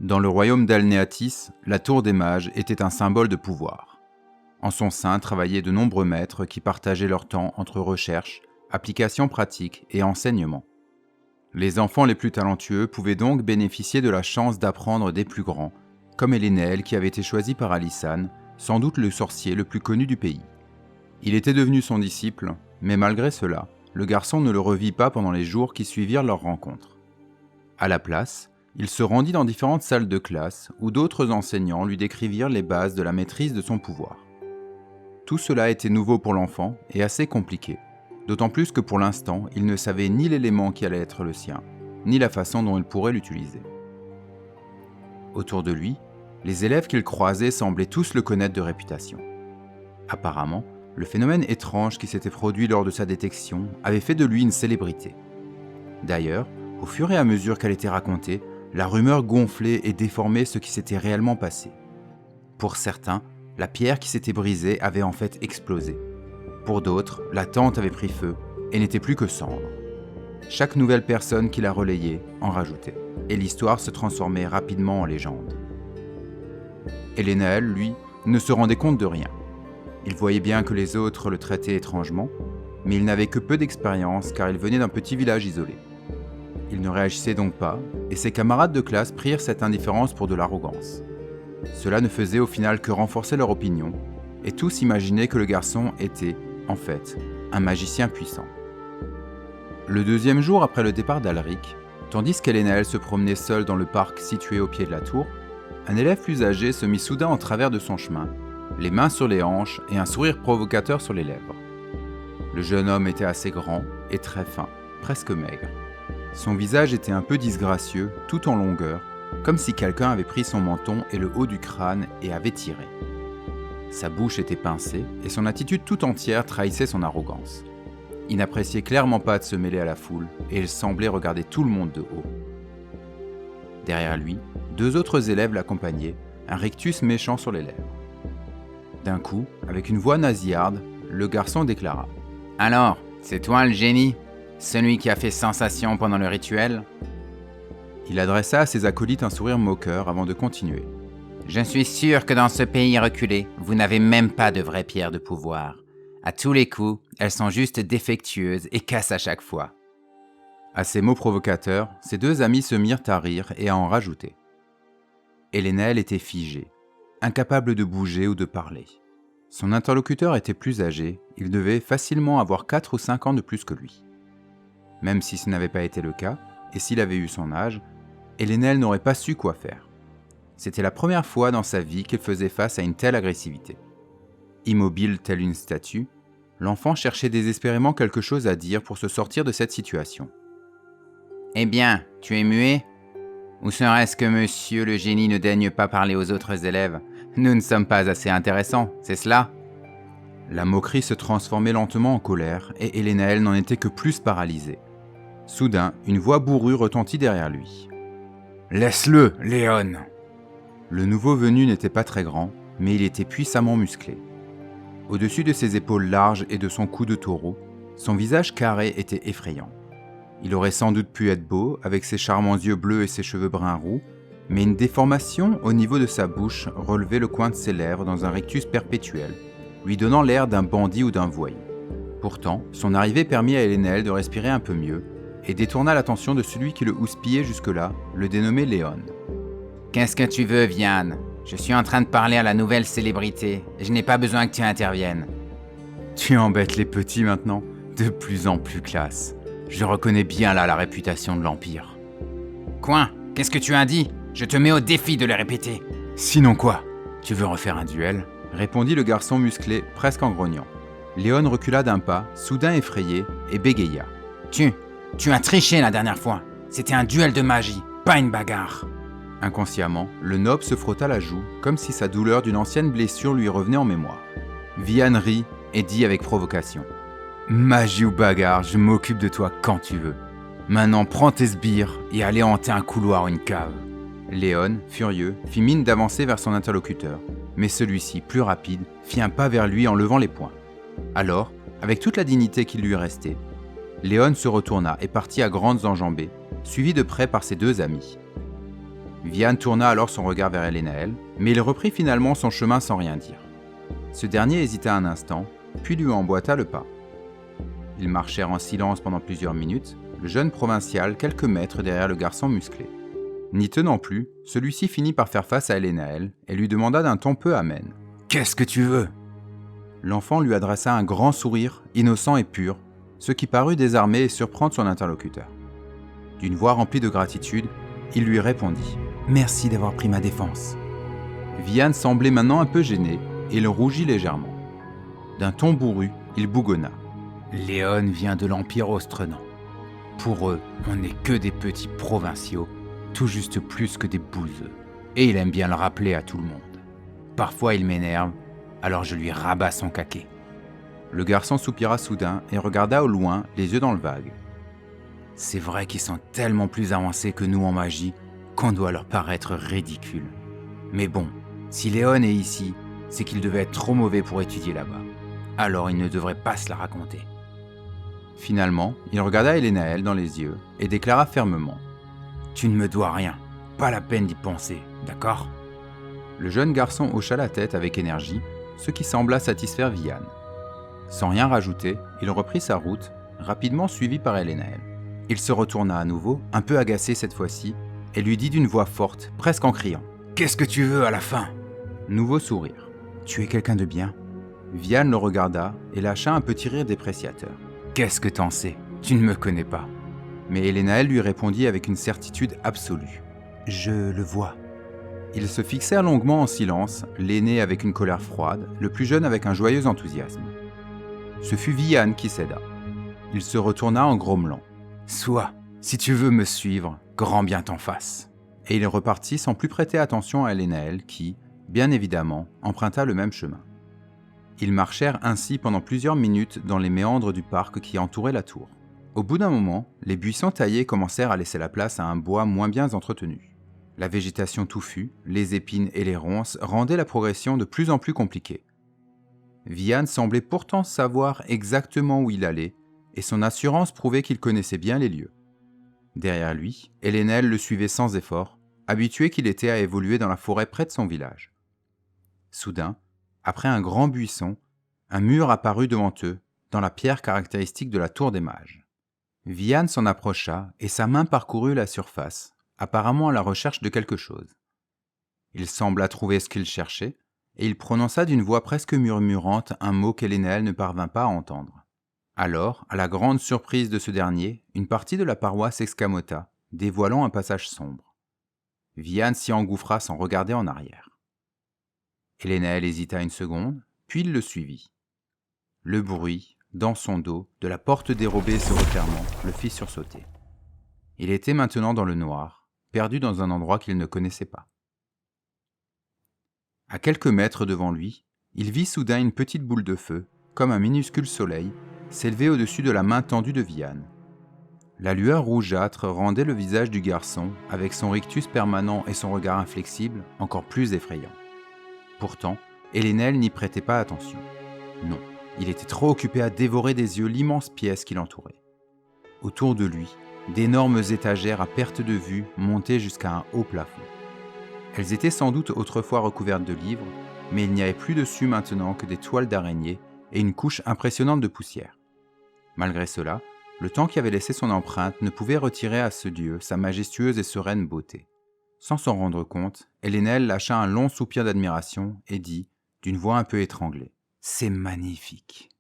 Dans le royaume d'Alnéatis, la tour des mages était un symbole de pouvoir. En son sein travaillaient de nombreux maîtres qui partageaient leur temps entre recherche, applications pratiques et enseignement. Les enfants les plus talentueux pouvaient donc bénéficier de la chance d'apprendre des plus grands, comme Elénéel qui avait été choisi par Alysanne, sans doute le sorcier le plus connu du pays. Il était devenu son disciple, mais malgré cela, le garçon ne le revit pas pendant les jours qui suivirent leur rencontre. À la place, il se rendit dans différentes salles de classe où d'autres enseignants lui décrivirent les bases de la maîtrise de son pouvoir. Tout cela était nouveau pour l'enfant et assez compliqué, d'autant plus que pour l'instant, il ne savait ni l'élément qui allait être le sien, ni la façon dont il pourrait l'utiliser. Autour de lui, les élèves qu'il croisait semblaient tous le connaître de réputation. Apparemment, le phénomène étrange qui s'était produit lors de sa détection avait fait de lui une célébrité. D'ailleurs, au fur et à mesure qu'elle était racontée, la rumeur gonflait et déformait ce qui s'était réellement passé. Pour certains, la pierre qui s'était brisée avait en fait explosé. Pour d'autres, la tente avait pris feu et n'était plus que cendre. Chaque nouvelle personne qui la relayait en rajoutait, et l'histoire se transformait rapidement en légende. Elénéel, lui, ne se rendait compte de rien. Il voyait bien que les autres le traitaient étrangement, mais il n'avait que peu d'expérience car il venait d'un petit village isolé. Il ne réagissait donc pas, et ses camarades de classe prirent cette indifférence pour de l'arrogance. Cela ne faisait au final que renforcer leur opinion, et tous imaginaient que le garçon était, en fait, un magicien puissant. Le deuxième jour après le départ d'Alric, tandis qu'Elénéel se promenait seul dans le parc situé au pied de la tour, un élève plus âgé se mit soudain en travers de son chemin, les mains sur les hanches et un sourire provocateur sur les lèvres. Le jeune homme était assez grand et très fin, presque maigre. Son visage était un peu disgracieux, tout en longueur, comme si quelqu'un avait pris son menton et le haut du crâne et avait tiré. Sa bouche était pincée et son attitude tout entière trahissait son arrogance. Il n'appréciait clairement pas de se mêler à la foule et il semblait regarder tout le monde de haut. Derrière lui, deux autres élèves l'accompagnaient, un rictus méchant sur les lèvres. D'un coup, avec une voix nasillarde, le garçon déclara « Alors, c'est toi le génie ? Celui qui a fait sensation pendant le rituel ?» Il adressa à ses acolytes un sourire moqueur avant de continuer. « Je suis sûr que dans ce pays reculé, vous n'avez même pas de vraies pierres de pouvoir. À tous les coups, elles sont juste défectueuses et cassent à chaque fois. » À ces mots provocateurs, ses deux amis se mirent à rire et à en rajouter. Elénéel était figé, incapable de bouger ou de parler. Son interlocuteur était plus âgé, il devait facilement avoir 4 ou 5 ans de plus que lui. Même si ce n'avait pas été le cas, et s'il avait eu son âge, Elénéel n'aurait pas su quoi faire. C'était la première fois dans sa vie qu'il faisait face à une telle agressivité. Immobile telle une statue, l'enfant cherchait désespérément quelque chose à dire pour se sortir de cette situation. « Eh bien, tu es muet ? Ou serait-ce que monsieur le génie ne daigne pas parler aux autres élèves ? Nous ne sommes pas assez intéressants, c'est cela ?» La moquerie se transformait lentement en colère et Elénéel n'en était que plus paralysé. Soudain, une voix bourrue retentit derrière lui. « Laisse-le, Léon !» Le nouveau venu n'était pas très grand, mais il était puissamment musclé. Au-dessus de ses épaules larges et de son cou de taureau, son visage carré était effrayant. Il aurait sans doute pu être beau, avec ses charmants yeux bleus et ses cheveux bruns roux, mais une déformation au niveau de sa bouche relevait le coin de ses lèvres dans un rictus perpétuel, lui donnant l'air d'un bandit ou d'un voyou. Pourtant, son arrivée permit à Elénéel de respirer un peu mieux et détourna l'attention de celui qui le houspillait jusque-là, le dénommé Léon. « Qu'est-ce que tu veux, Vianne ? Je suis en train de parler à la nouvelle célébrité et je n'ai pas besoin que tu interviennes. »« Tu embêtes les petits maintenant, de plus en plus classe. Je reconnais bien là la réputation de l'Empire. »« Quoi ? Qu'est-ce que tu as dit ? Je te mets au défi de le répéter. »« Sinon quoi ? Tu veux refaire un duel ?» répondit le garçon musclé, presque en grognant. Léon recula d'un pas, soudain effrayé, et bégaya. « Tu as triché la dernière fois. C'était un duel de magie, pas une bagarre. » Inconsciemment, le noble se frotta la joue, comme si sa douleur d'une ancienne blessure lui revenait en mémoire. Vianne rit et dit avec provocation. « Magie ou bagarre, je m'occupe de toi quand tu veux. Maintenant, prends tes sbires et allez hanter un couloir ou une cave. » Léon, furieux, fit mine d'avancer vers son interlocuteur, mais celui-ci, plus rapide, fit un pas vers lui en levant les poings. Alors, avec toute la dignité qui lui restait, Léon se retourna et partit à grandes enjambées, suivi de près par ses deux amis. Vian tourna alors son regard vers Elenael, mais il reprit finalement son chemin sans rien dire. Ce dernier hésita un instant, puis lui emboîta le pas. Ils marchèrent en silence pendant plusieurs minutes, le jeune provincial quelques mètres derrière le garçon musclé. N'y tenant plus, celui-ci finit par faire face à Elenael et lui demanda d'un ton peu amène. « Qu'est-ce que tu veux ?» L'enfant lui adressa un grand sourire, innocent et pur, ce qui parut désarmer et surprendre son interlocuteur. D'une voix remplie de gratitude, il lui répondit « Merci d'avoir pris ma défense. » Vian semblait maintenant un peu gêné et il rougit légèrement. D'un ton bourru, il bougonna. « Léon vient de l'Empire austrenant. Pour eux, on n'est que des petits provinciaux, tout juste plus que des bouseux. Et il aime bien le rappeler à tout le monde. Parfois il m'énerve, alors je lui rabats son caquet. » Le garçon soupira soudain et regarda au loin, les yeux dans le vague. « C'est vrai qu'ils sont tellement plus avancés que nous en magie qu'on doit leur paraître ridicules. Mais bon, si Léon est ici, c'est qu'il devait être trop mauvais pour étudier là-bas. Alors il ne devrait pas se la raconter. » Finalement, il regarda Elenael dans les yeux et déclara fermement « Tu ne me dois rien, pas la peine d'y penser, d'accord ?» Le jeune garçon hocha la tête avec énergie, ce qui sembla satisfaire Vian. Sans rien rajouter, il reprit sa route, rapidement suivi par Elenael. Il se retourna à nouveau, un peu agacé cette fois-ci, et lui dit d'une voix forte, presque en criant « Qu'est-ce que tu veux à la fin ?» Nouveau sourire. « Tu es quelqu'un de bien ?» Vian le regarda et lâcha un petit rire dépréciateur. « Qu'est-ce que t'en sais? Tu ne me connais pas. » Mais Elenael lui répondit avec une certitude absolue. « Je le vois. » Ils se fixèrent longuement en silence, l'aîné avec une colère froide, le plus jeune avec un joyeux enthousiasme. Ce fut Vian qui céda. Il se retourna en grommelant. « Sois, si tu veux me suivre, grand bien t'en fasse. » Et il repartit sans plus prêter attention à Elenael qui, bien évidemment, emprunta le même chemin. Ils marchèrent ainsi pendant plusieurs minutes dans les méandres du parc qui entourait la tour. Au bout d'un moment, les buissons taillés commencèrent à laisser la place à un bois moins bien entretenu. La végétation touffue, les épines et les ronces rendaient la progression de plus en plus compliquée. Vian semblait pourtant savoir exactement où il allait, et son assurance prouvait qu'il connaissait bien les lieux. Derrière lui, Elenael le suivait sans effort, habitué qu'il était à évoluer dans la forêt près de son village. Soudain, après un grand buisson, un mur apparut devant eux, dans la pierre caractéristique de la tour des mages. Vian s'en approcha et sa main parcourut la surface, apparemment à la recherche de quelque chose. Il sembla trouver ce qu'il cherchait, et il prononça d'une voix presque murmurante un mot qu'Elenael ne parvint pas à entendre. Alors, à la grande surprise de ce dernier, une partie de la paroi s'escamota, dévoilant un passage sombre. Vian s'y engouffra sans regarder en arrière. Elenael hésita une seconde, puis il le suivit. Le bruit, dans son dos, de la porte dérobée se refermant, le fit sursauter. Il était maintenant dans le noir, perdu dans un endroit qu'il ne connaissait pas. À quelques mètres devant lui, il vit soudain une petite boule de feu, comme un minuscule soleil, s'élever au-dessus de la main tendue de Vian. La lueur rougeâtre rendait le visage du garçon, avec son rictus permanent et son regard inflexible, encore plus effrayant. Pourtant, Elenael n'y prêtait pas attention. Non, il était trop occupé à dévorer des yeux l'immense pièce qui l'entourait. Autour de lui, d'énormes étagères à perte de vue montaient jusqu'à un haut plafond. Elles étaient sans doute autrefois recouvertes de livres, mais il n'y avait plus dessus maintenant que des toiles d'araignée et une couche impressionnante de poussière. Malgré cela, le temps qui avait laissé son empreinte ne pouvait retirer à ce dieu sa majestueuse et sereine beauté. Sans s'en rendre compte, Elenael lâcha un long soupir d'admiration et dit, d'une voix un peu étranglée, « C'est magnifique !»